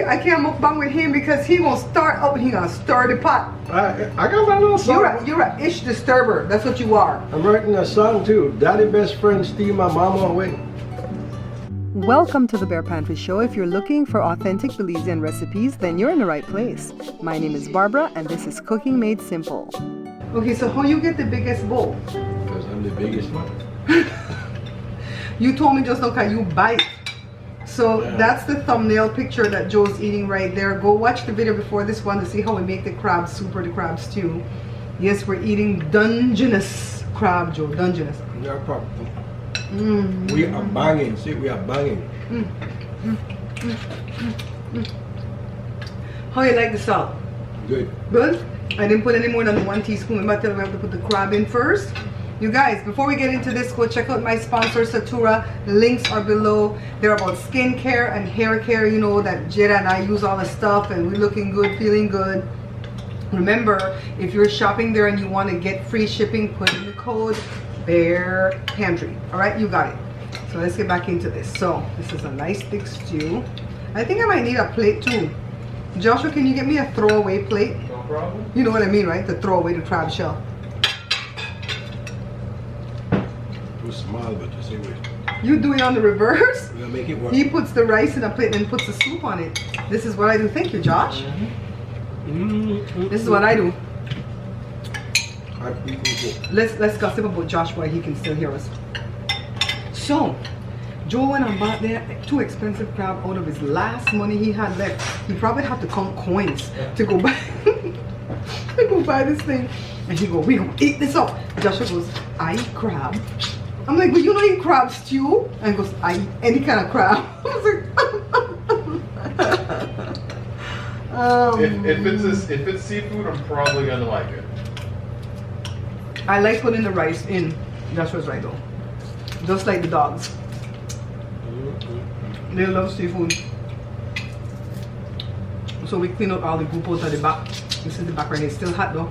can't mukbang with him because he gonna start up and he gonna stir the pot. I got my little song. You're a ish disturber. That's what you are. I'm writing a song too. Daddy best friend steal my mama away. Welcome to the Bear Pantry Show. If you're looking for authentic Belizean recipes, then you're in the right place. My name is Barbara and this is Cooking Made Simple. Okay, so how you get the biggest bowl? Because I'm the biggest one. You told me just now can you bite. So yeah. That's the thumbnail picture that Joe's eating right there. Go watch the video before this one to see how we make the crab soup or the crab stew. Yes, we're eating Dungeness crab, Joe. Dungeness. No problem. We are banging. See, we are banging. How you like the salt? Good. Good? I didn't put any more than 1 teaspoon. Remember I tell you we have to put the crab in first? You guys, before we get into this, go check out my sponsor, Satura. Links are below. They're about skincare and hair care. You know that Jada and I use all the stuff and we're looking good, feeling good. Remember, if you're shopping there and you want to get free shipping, put in the code Bear Pantry. Alright, you got it. So let's get back into this. So, this is a nice big stew. I think I might need a plate too. Joshua, can you get me a throwaway plate? No problem. You know what I mean, right? To throw away the crab shell. Small, but you see what You do it on the reverse. we're gonna make it work. He puts the rice in a plate and puts the soup on it. This is what I do. Thank you, Josh. This is what I do. Let's gossip about Josh while he can still hear us. So, Joe went and bought that 2 expensive crab out of his last money he had left. He probably had to count coins to go buy to go buy this thing. And he go, we gonna eat this up. Joshua goes, I eat crab. I'm like, well, you don't eat crab stew? And he goes, I eat any kind of crab. I was like, if it's seafood, I'm probably gonna like it. I like putting the rice in. Joshua's right though. Just like the dogs. They love seafood. So we clean out all the goop out of the back. This is the back right here. It's still hot though.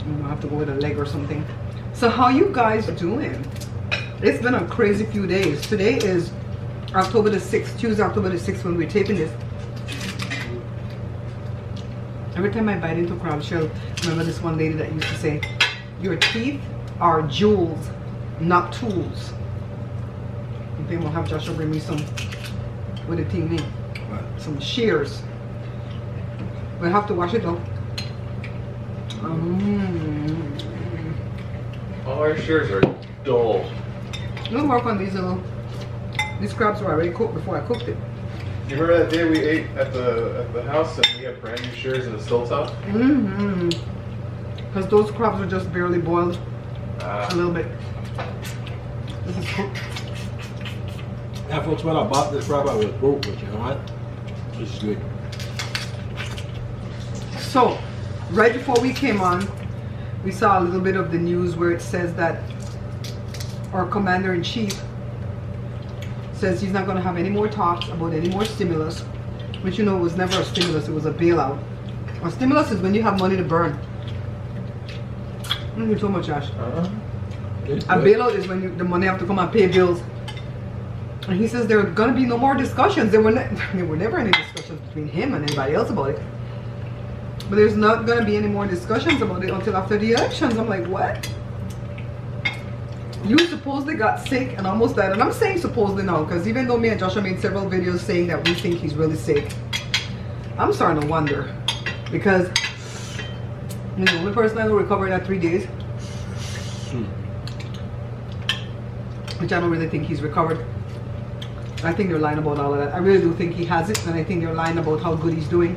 I'm gonna have to go with a leg or something. So how you guys doing? It's been a crazy few days. Today is October the 6th, Tuesday, October the 6th when we're taping this. Every time I bite into crab shell, remember this one lady that used to say, your teeth are jewels, not tools. I think we'll have Joshua bring me some, what the thing name? Some shears. We'll have to wash it though. All our shears are dull. We'll work on these crabs were already cooked before I cooked it. You remember that day we ate at the house and we had brand new shears in the stovetop? Because those crabs were just barely boiled a little bit. This is cooked. Yeah, folks, when I bought this crab, I was broke, but you know what? This is good. So, right before we came on, we saw a little bit of the news where it says that our commander-in-chief says he's not going to have any more talks about any more stimulus, which you know was never a stimulus, it was a bailout. A stimulus is when you have money to burn. Thank you so much, Ash. A bailout is when the money have to come and pay bills. And he says there are going to be no more discussions. There were never any discussions between him and anybody else about it. But there's not going to be any more discussions about it until after the elections. I'm like, what? You supposedly got sick and almost died. And I'm saying supposedly now, because even though me and Joshua made several videos saying that we think he's really sick, I'm starting to wonder. Because the only person I know recovered at 3 days. Which I don't really think he's recovered. I think they're lying about all of that. I really do think he has it. And I think they're lying about how good he's doing.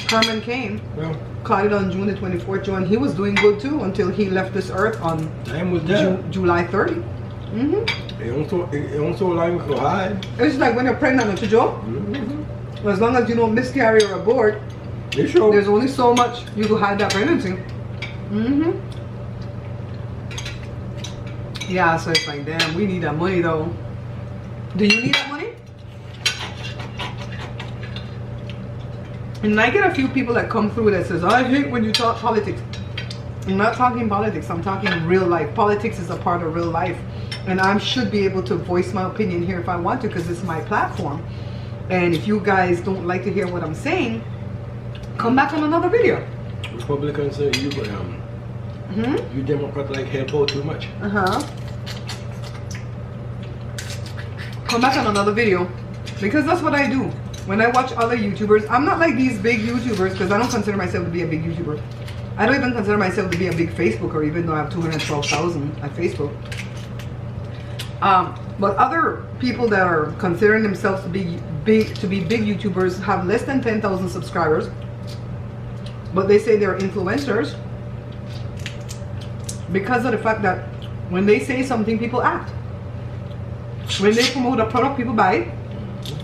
Herman Cain caught it on June the 24th, Joe, and he was doing good too until he left this earth on July 30. It also line for high. It's like when you're pregnant, don't you, Joe? As long as you don't miscarry or abort, there's only so much you can hide that pregnancy. Yeah, so it's like, damn, we need that money though. Do you need that money? And I get a few people that come through that says, I hate when you talk politics. I'm not talking politics, I'm talking real life. Politics is a part of real life. And I should be able to voice my opinion here if I want to, because it's my platform. And if you guys don't like to hear what I'm saying, come back on another video. Republicans say you, but you Democrat like help out too much. Come back on another video, because that's what I do when I watch other YouTubers. I'm not like these big YouTubers, because I don't consider myself to be a big YouTuber. I don't even consider myself to be a big Facebooker, even though I have 212,000 at Facebook. But other people that are considering themselves to be big YouTubers have less than 10,000 subscribers, but they say they're influencers because of the fact that when they say something, people act. When they promote a product, people buy it.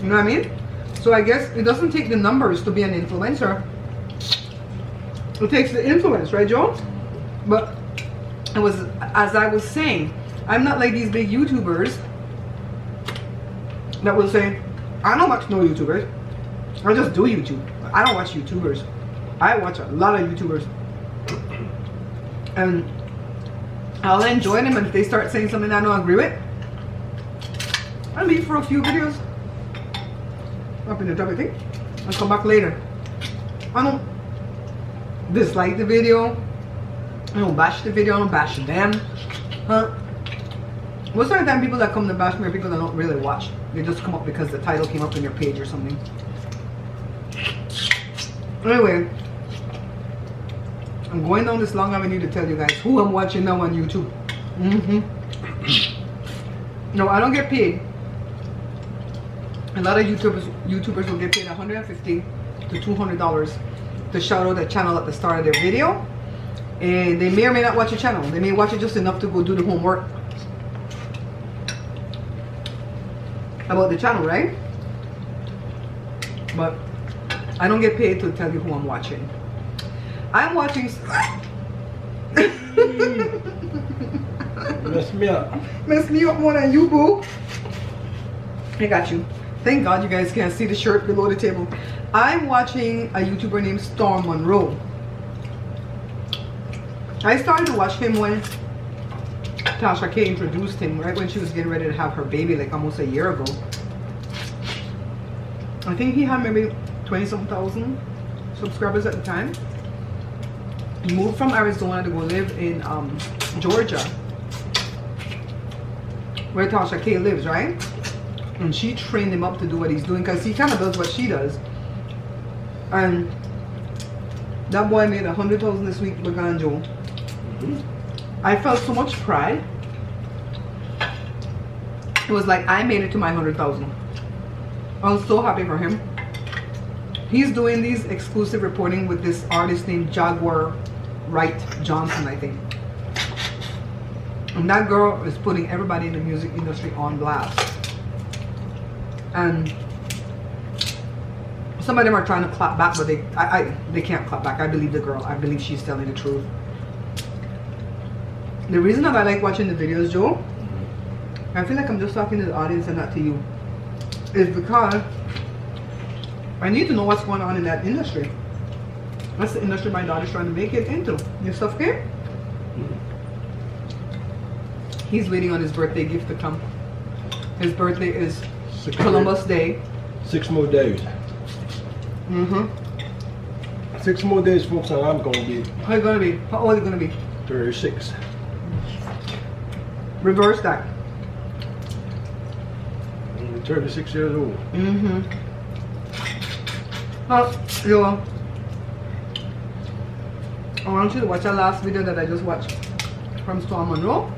You know what I mean? So I guess it doesn't take the numbers to be an influencer. It takes the influence, right, Joe? But it was, as I was saying, I'm not like these big YouTubers that will say, I don't watch no YouTubers. I just do YouTube. I don't watch YouTubers. I watch a lot of YouTubers. And I'll enjoy them, and if they start saying something I don't agree with, I'll leave for a few videos up in the top, I think. I'll come back later. I don't dislike the video. I don't bash the video. I don't bash them. Most of the time, people that come to bash me are people that don't really watch. They just come up because the title came up in your page or something. Anyway, I'm going down this long avenue to tell you guys who I'm watching now on YouTube. No, I don't get paid. A lot of YouTubers will get paid $150 to $200 to shout out a channel at the start of their video, and they may or may not watch your channel. They may watch it just enough to go do the homework about the channel, right? But I don't get paid to tell you who I'm watching. I'm watching. Mess me up. Mess me up more than you, boo. I got you. Thank God you guys can't see the shirt below the table. I'm watching a YouTuber named Storm Monroe. I started to watch him when Tasha K introduced him, right when she was getting ready to have her baby, like almost a year ago. I think he had maybe 20-some thousand subscribers at the time. He moved from Arizona to go live in Georgia, where Tasha K lives, right? And she trained him up to do what he's doing, because he kind of does what she does. And that boy made 100,000 this week with Ganjo. I felt so much pride. It was like I made it to my 100,000. I was so happy for him. He's doing these exclusive reporting with this artist named Jaguar Wright Johnson, I think. And that girl is putting everybody in the music industry on blast. And some of them are trying to clap back, but they can't clap back. I believe the girl. I believe she's telling the truth. The reason that I like watching the videos, Joe, I feel like I'm just talking to the audience and not to you, is because I need to know what's going on in that industry. That's the industry my daughter's trying to make it into. Your stuff okay? He's waiting on his birthday gift to come. His birthday is Columbus Day. 6 more days. 6 more days, folks, and I'm gonna be. How you gonna be? How old are you gonna be? 36. Reverse that. I'm 36 years old. Yo, I want you to watch our last video that I just watched from Storm Monroe,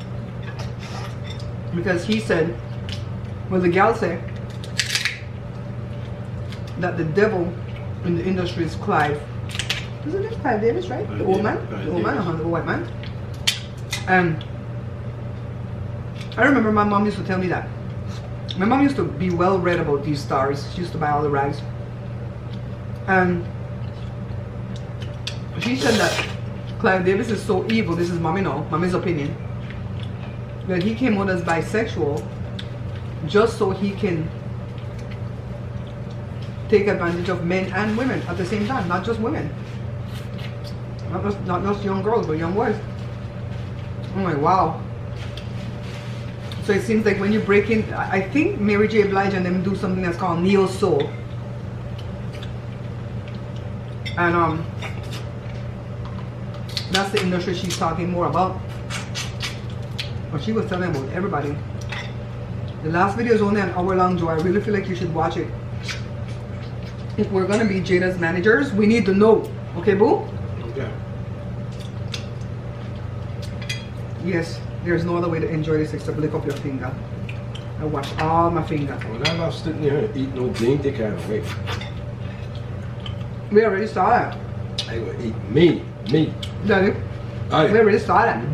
because he said, well, the gal said that the devil in the industry is Clive. Isn't it Clive Davis, right? The old man? The old man, the white man. And I remember my mom used to tell me that. My mom used to be well read about these stars. She used to buy all the rags. And she said that Clive Davis is so evil, this is mommy's opinion, that he came out as bisexual just so he can take advantage of men and women at the same time, not just women. Not just young girls, but young boys. I'm like, wow. So it seems like when you break in, I think Mary J. Blige and them do something that's called neo soul. And that's the industry she's talking more about. But she was telling about everybody. The last video is only an hour long, Joe. I really feel like you should watch it. If we're gonna be Jada's managers, we need to know. Okay, boo? Okay. Yes, there's no other way to enjoy this except lick up your finger. I wash all my finger. Well, I'm not sitting here and eat no dainty kind of way. We already started. I will eat me. Daddy, Aye. we already started.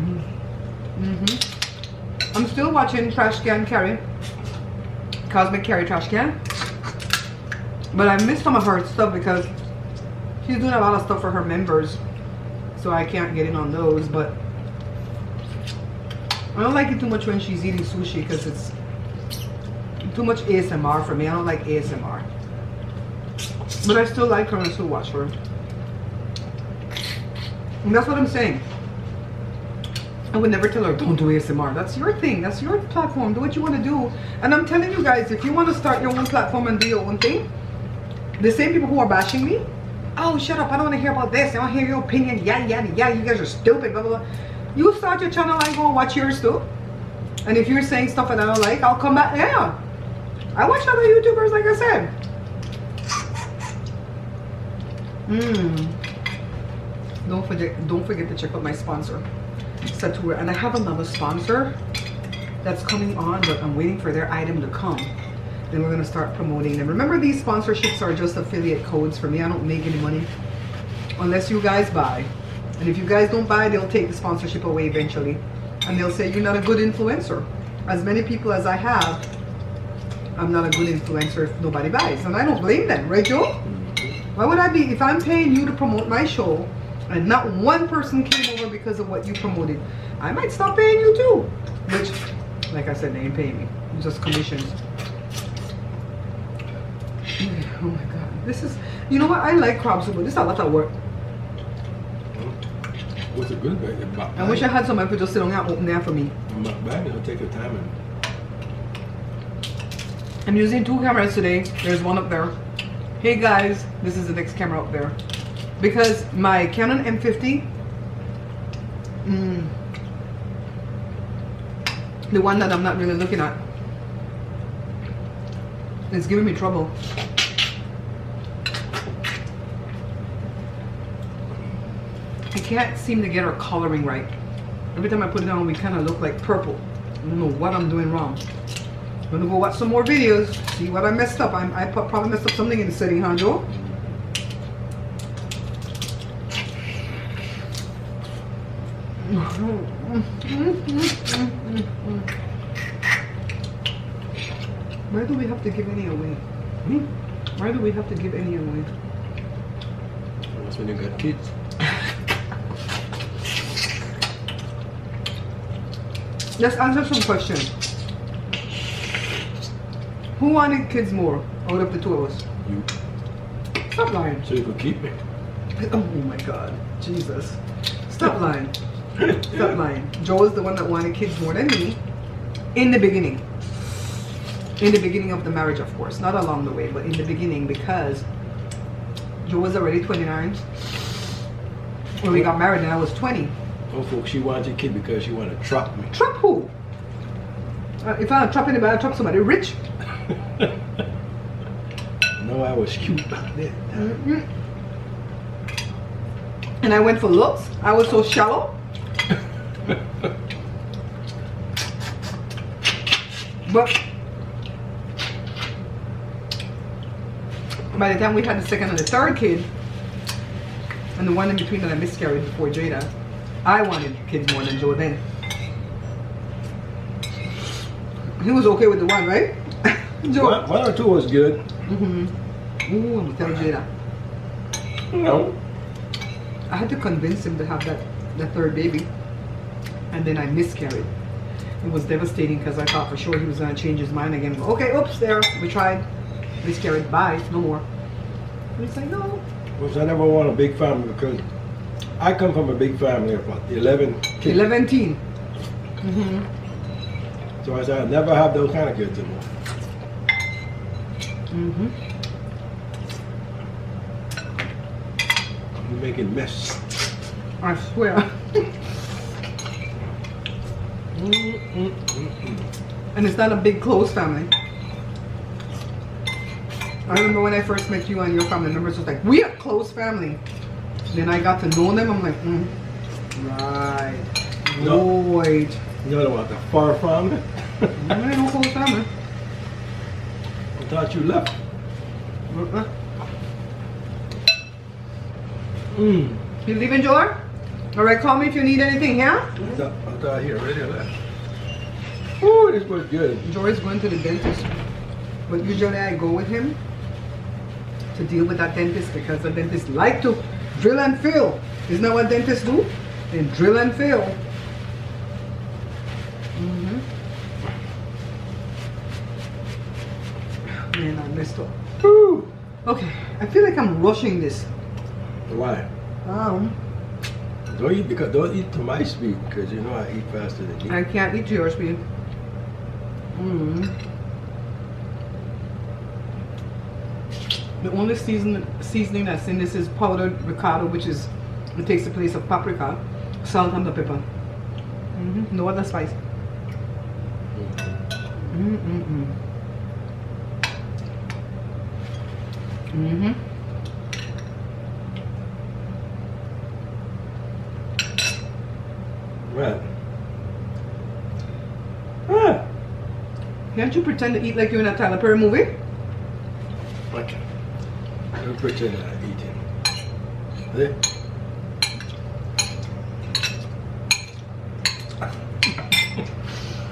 I'm still watching Trash Can Carrie. Cosmic Carrie Trash Can. But I missed some of her stuff because she's doing a lot of stuff for her members. So I can't get in on those, but I don't like it too much when she's eating sushi because it's too much ASMR for me. I don't like ASMR. But I still like her and I still watch her. And that's what I'm saying. I would never tell her, don't do ASMR. That's your thing. That's your platform. Do what you want to do. And I'm telling you guys, if you want to start your own platform and do your own thing, the same people who are bashing me, oh, shut up. I don't want to hear about this. I don't hear your opinion. Yada, yada, yada. You guys are stupid. Blah, blah, blah. You start your channel and go and watch yours too. And if you're saying stuff that I don't like, I'll come back. Yeah. I watch other YouTubers, like I said. Don't forget to check out my sponsor, Satura. And I have another sponsor that's coming on, but I'm waiting for their item to come. Then we're gonna start promoting them. Remember, these sponsorships are just affiliate codes for me. I don't make any money unless you guys buy. And if you guys don't buy, they'll take the sponsorship away eventually. And they'll say you're not a good influencer. As many people as I have, I'm not a good influencer if nobody buys. And I don't blame them, right, Joe? Why would I be, if I'm paying you to promote my show and not one person came over because of what you promoted, I might stop paying you too. Which, like I said, they ain't paying me. It's just commissions. Oh my God. This is, you know what? I like crab soup, but this is a lot of work. What's a good bag? I wish I had somebody who could just sit down and open there for me. Mukbang, it'll take your time. I'm using 2 cameras today. There's one up there. Hey guys, this is the next camera up there. Because my Canon M50, the one that I'm not really looking at, is giving me trouble. I can't seem to get her coloring right. Every time I put it on, we kind of look like purple. I don't know what I'm doing wrong. I'm gonna go watch some more videos, see what I messed up. I probably messed up something in the setting, huh, Joe? Why do we have to give any away? Why do we have to give any away? That's when you got kids. Let's answer some questions. Who wanted kids more out of the 2 of us? You. Stop lying. So you could keep me. Oh my God, Jesus. Stop lying. Stop lying. Joe is the one that wanted kids more than me in the beginning. In the beginning of the marriage, of course. Not along the way, but in the beginning, because Joe was already 29 when we got married and I was 20. Oh, folks, she wanted a kid because she wanted to trap me. Trap who? If I trap anybody, I trap somebody rich. No, I was cute back then. And I went for looks. I was so shallow. But by the time we had the second and the third kid, and the one in between that I miscarried before Jada, I wanted kids more than Joe then. He was okay with the one, right? Joe. One or two was good. Ooh, I'm gonna tell Jada. No. I had to convince him to have that third baby, and then I miscarried. It was devastating because I thought for sure he was gonna change his mind again. Okay, oops, there, we tried, miscarried, bye, no more. And he's like, no. Because I never want a big family because I come from a big family of what, 11 kids. 11 teen. So I said, I'll never have those kind of kids anymore. You're making mess. I swear. And it's not a big close family. I remember when I first met you and your family members was like, we are close family. Then I got to know them. I'm like, right. No. Right. You know what? The far family. I ain't no close family. I thought you left. You leaving, Joy? Alright, call me if you need anything, yeah? I thought he already left. Oh, this was good. Joy's going to the dentist. But usually I go with him to deal with that dentist because the dentist like to drill and fill. Isn't that what dentists do? They drill and fill. Man, I messed up. Whew. Okay, I feel like I'm rushing this. Why? Don't eat to my speed because you know I eat faster than you. I can't eat to your speed. The only seasoning that's in this is powdered ricotta, which is it takes the place of paprika, salt, and the pepper. No other spice. Right. Can't you pretend to eat like you're in a Tyler Perry movie? Okay. Don't pretend that I'm eating. See?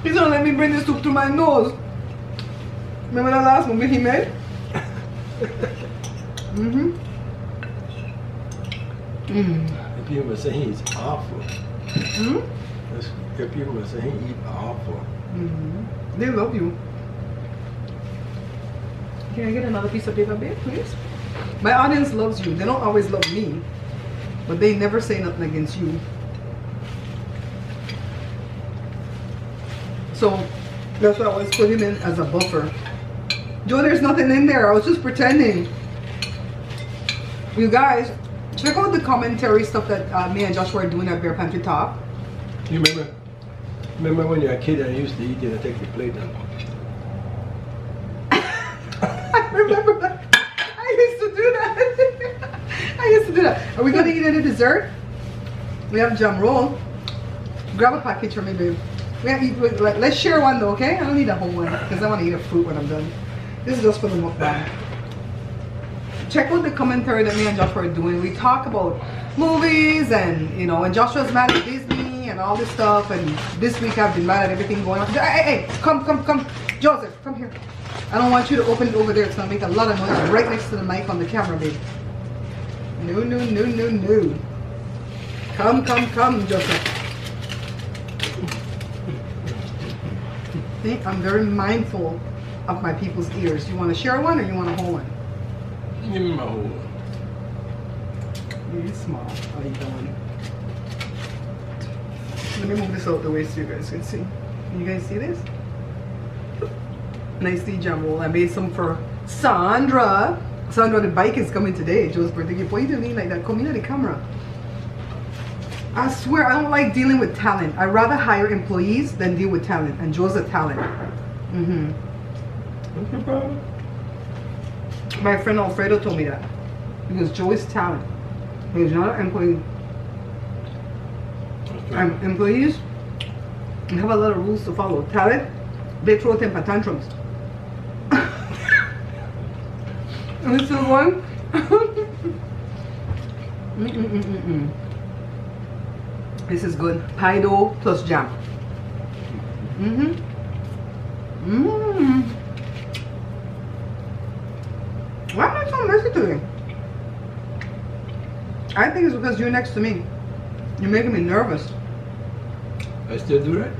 He's gonna let me bring this soup to my nose. Remember that last movie he made? If you were saying he's awful. If you were saying he's awful. They love you. Can I get another piece of paper, babe, please? My audience loves you. They don't always love me, but they never say nothing against you. So that's why I was putting in as a buffer. Joe, there's nothing in there. I was just pretending. You guys, check out the commentary stuff that me and Josh were doing at Bear Pantry Talk. You remember when you were a kid and you used to eat and take the plate down? I remember that. I used to do that. I used to do that. Are we going to eat any dessert? We have jam roll. Grab a package for me, babe. We have to eat with, like, let's share one though, okay? I don't need a whole one because I want to eat a fruit when I'm done. This is just for the mukbang. Check out the commentary that me and Josh were doing. We talk about movies and, you know, and Joshua's mad at Disney and all this stuff. And this week I've been mad at everything going on. Hey, come. Joseph, come here. I don't want you to open it over there. It's going to make a lot of noise right next to the mic on the camera, babe. No. Come, Joseph. See, I'm very mindful of my people's ears. You want to share one or you want a whole one? Give me my whole one. You're small. How you doing? Let me move this out the way so you guys can see. Can you guys see this? Nicely jam roll. I made some for Sandra. Sandra, the bike is coming today. Joe's birthday gift. Why you doing like that? Come in at the camera. I swear I don't like dealing with talent. I'd rather hire employees than deal with talent. And Joe's a talent. What's your problem? My friend Alfredo told me that. Because Joe is talent. He's not an employee. Employees have a lot of rules to follow. Talent, they throw temper tantrums. And this is one. This is good. Pie dough plus jam. Why am I so messy today? I think it's because you're next to me. You're making me nervous. I still do that?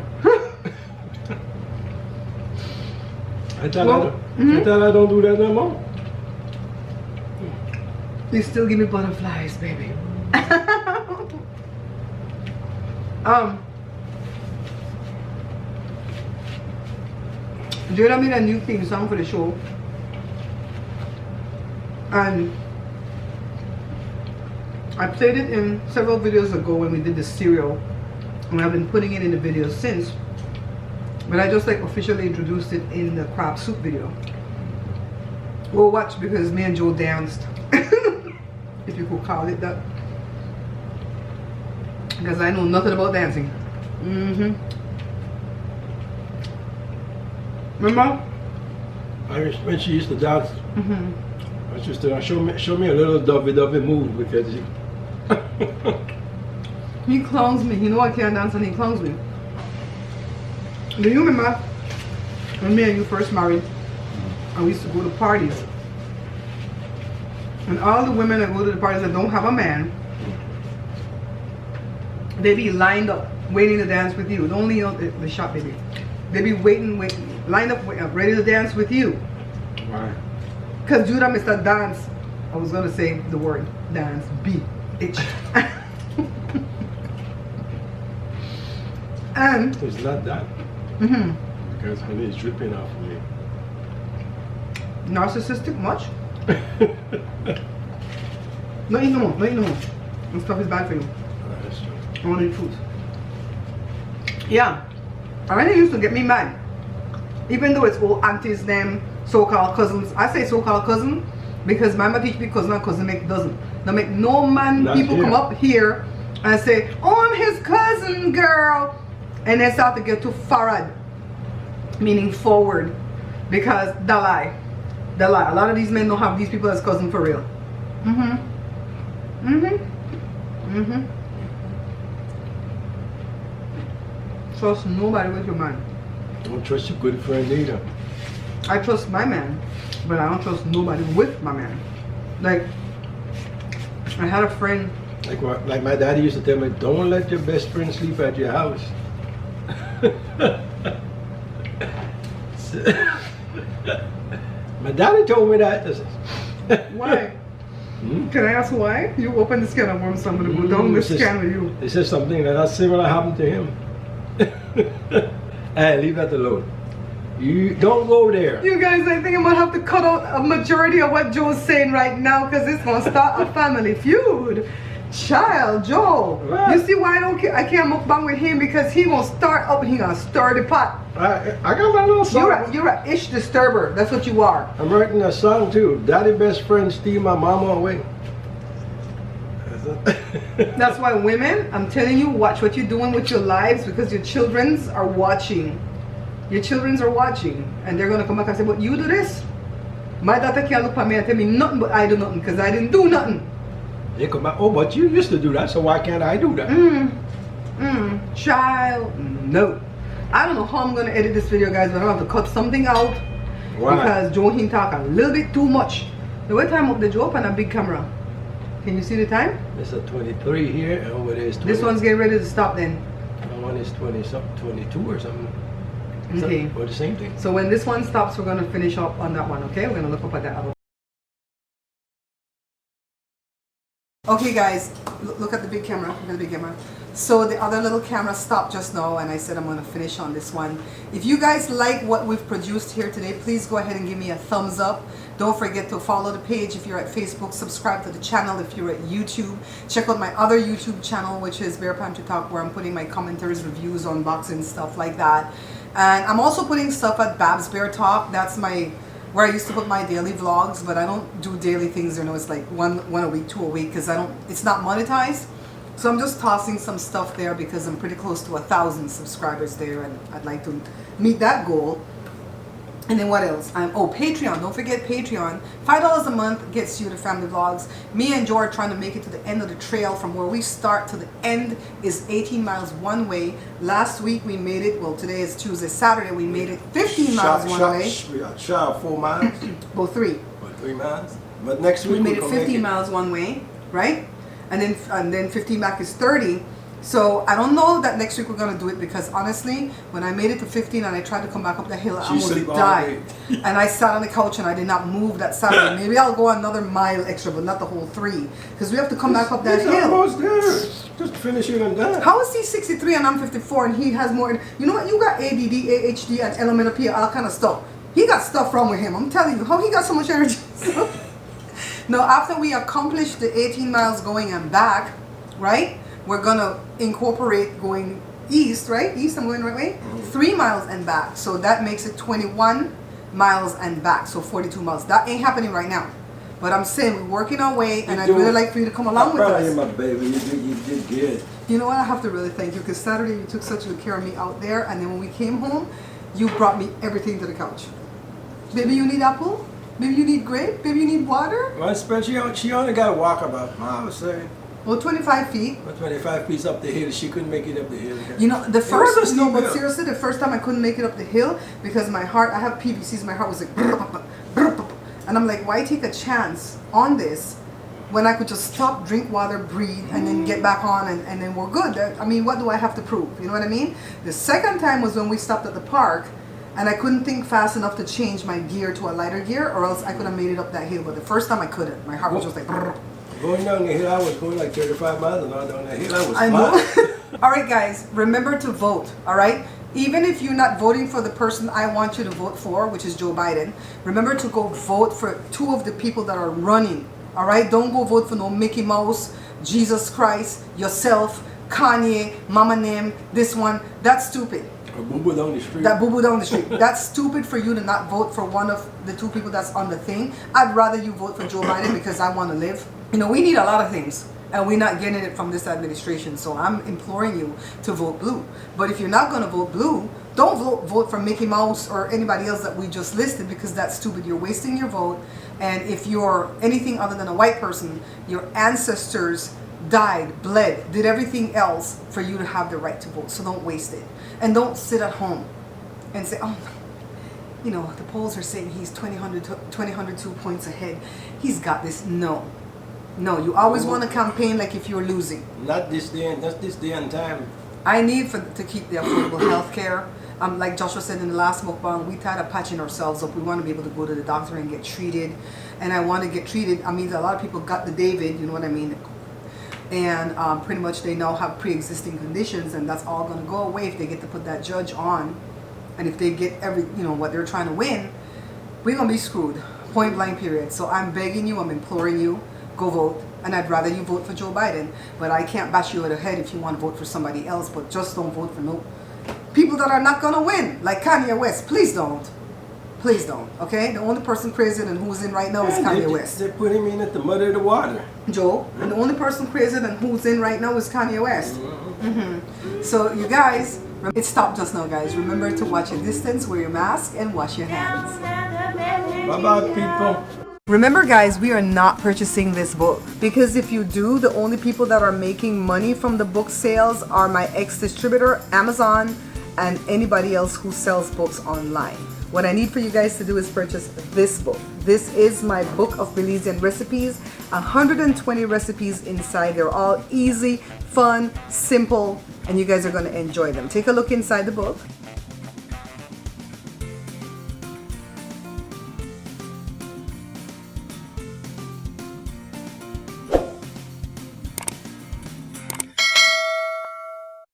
I thought I don't do that no more. You still give me butterflies, baby. Jada made a new theme song for the show. And I played it in several videos ago when we did the cereal, and I've been putting it in the videos since. But I just like officially introduced it in the crab soup video. Go watch because me and Joe danced, if you could call it that. Because I know nothing about dancing. Remember? When she used to dance, I used to show me a little dovey move because he clowns me. He know I can't dance and he clowns me. Do you remember when me and you first married and we used to go to parties? And all the women that go to the parties that don't have a man, they be lined up waiting to dance with you. Don't leave the shop, baby. They be waiting, lined up, ready to dance with you. Why? Because Judah Mr. Dance, I was going to say the word dance, B-H. And it's not that. Because honey is dripping off of me. Narcissistic much? No eat no more, no eat no more. This stuff is bad for you. That's true. I want to eat fruit. Yeah. I really used to get me mad. Even though it's all aunties, them, so-called cousins. I say so-called cousin because my mama teach me cousin and cousin make doesn't. Now make no man Not people here. come up here and say, oh, I'm his cousin, girl. And they start to get too forward, meaning forward, because they lie. They lie. A lot of these men don't have these people as cousin for real. Trust nobody with your man. Don't trust your good friend either. I trust my man, but I don't trust nobody with my man. Like, I had a friend. Like my daddy used to tell me, don't let your best friend sleep at your house. My daddy told me that. Why? Can I ask why? You open this can of worms, so I'm going to go down this can with you. They said something that similar happened to him. Hey, leave that alone. You don't go there. You guys, I think I'm going to have to cut out a majority of what Joe's saying right now because it's going to start a family feud. Child, Joe. What? You see why I can't mukbang with him? Because he gonna start up, he gonna stir the pot. I got my little song. You're a ish disturber. That's what you are. I'm writing a song too. Daddy best friend steal my mama away. That's why women, I'm telling you, watch what you're doing with your lives because your childrens are watching. Your childrens are watching. And they're gonna come back and say, but you do this? My daughter can't look at me and tell me nothing but I do nothing because I didn't do nothing. They come back, oh, but you used to do that, so why can't I do that? Child, no. I don't know how I'm gonna edit this video, guys, but I'm gonna have to cut something out. Why? Because Joe he talk a little bit too much. The way time up the Joe open a big camera. Can you see the time? It's a 23 here, and over there is 20. This one's getting ready to stop then. That one is 22 or something. Okay. Or the same thing. So when this one stops, we're gonna finish up on that one, okay? We're gonna look up at that other one. Okay guys, look at the big camera, look at the big camera. So the other little camera stopped just now and I said I'm going to finish on this one. If you guys like what we've produced here today, please go ahead and give me a thumbs up. Don't forget to follow the page if you're at Facebook, subscribe to the channel if you're at YouTube. Check out my other YouTube channel, which is Bare Pantry Talk, where I'm putting my commentaries, reviews, unboxing, stuff like that. And I'm also putting stuff at Babs Bear Talk. That's where I used to put my daily vlogs, but I don't do daily things, you know, it's like one a week, 2 a week, because it's not monetized. So I'm just tossing some stuff there because I'm pretty close to 1,000 subscribers there and I'd like to meet that goal. And then what else? Patreon. Don't forget Patreon. $5 a month gets you the family vlogs. Me and Joe are trying to make it to the end of the trail. From where we start to the end is 18 miles one way. Last week we made it, well today is Tuesday, Saturday, we made it 15 miles one way. We got shy of 4 miles. Well, 3. Or 3 miles. But next week We made it 15 miles one way, right? And then 15 back is 30. So I don't know that next week we're gonna do it because honestly, when I made it to 15 and I tried to come back up the hill, I almost died. And I sat on the couch and I did not move that Saturday. Maybe I'll go another mile extra, but not the whole 3, because we have to come back up that hill. Almost there. Just finish it and done. How is he 63 and I'm 54 and he has more? You know what? You got ADD, AHD, and elemental P, all kind of stuff. He got stuff wrong with him. I'm telling you, how he got so much energy. No, after we accomplish the 18 miles going and back, right? We're gonna incorporate going east, right? East, I'm going the right way? 3 miles and back. So that makes it 21 miles and back. So 42 miles. That ain't happening right now. But I'm saying we're working our way, and I'd really like for you to come along with us. I'm proud of you, my baby. You did good. You know what? I have to really thank you, because Saturday you took such good care of me out there, and then when we came home, you brought me everything to the couch. Baby, you need apple? Baby, you need grape? Baby, you need water? My spread, she only got to walk about, I would say, Well, 25 feet. 25 feet up the hill. She couldn't make it up the hill. You know, the was a first, steep no, but hill. seriously, the first time I couldn't make it up the hill because my heart, I have PVCs, my heart was like, and I'm like, why take a chance on this when I could just stop, drink water, breathe, and then get back on, and then we're good. I mean, what do I have to prove? You know what I mean? The second time was when we stopped at the park, and I couldn't think fast enough to change my gear to a lighter gear, or else I could have made it up that hill. But the first time I couldn't. My heart was just like, Going down the hill, I was going like 35 miles an hour down the hill. I was I know. fine. All right, guys, remember to vote. All right, even if you're not voting for the person I want you to vote for, which is Joe Biden, remember to go vote for 2 of the people that are running. All right, don't go vote for no Mickey Mouse, Jesus Christ, yourself, Kanye, Mama Name, this one. That's stupid. Or boo-boo down the street. That boo-boo down the street. That's stupid for you to not vote for one of the 2 people that's on the thing. I'd rather you vote for Joe Biden because I want to live. You know, we need a lot of things, and we're not getting it from this administration. So I'm imploring you to vote blue. But if you're not going to vote blue, don't vote for Mickey Mouse or anybody else that we just listed, because that's stupid. You're wasting your vote. And if you're anything other than a white person, your ancestors died, bled, did everything else for you to have the right to vote. So don't waste it. And don't sit at home and say, oh, you know, the polls are saying he's 2,102 points ahead. He's got this. No. No, you always want to campaign like if you're losing. Not this day and time. I need to keep the affordable health care. Like Joshua said in the last mukbang, we tired of patching ourselves up. We want to be able to go to the doctor and get treated. And I want to get treated. I mean, a lot of people got the David, you know what I mean? And pretty much they now have pre-existing conditions, and that's all going to go away if they get to put that judge on. And if they get what they're trying to win, we're going to be screwed. Point blank period. So I'm begging you, I'm imploring you, go vote. And I'd rather you vote for Joe Biden. But I can't bash you over the head if you want to vote for somebody else. But just don't vote for no people that are not going to win. Like Kanye West. Please don't. Please don't. Okay? The only person crazier than who's in right now is Kanye West. They put him in at the muddy of the water. Joe. And the only person crazier than who's in right now is Kanye West. So you guys, it stopped just now, guys. Remember to watch your distance, wear your mask, and wash your hands. Bye-bye, people. Remember, guys, we are not purchasing this book, because if you do, the only people that are making money from the book sales are my ex-distributor, Amazon, and anybody else who sells books online. What I need for you guys to do is purchase this book. This is my book of Belizean recipes, 120 recipes inside. They're all easy, fun, simple, and you guys are going to enjoy them. Take a look inside the book.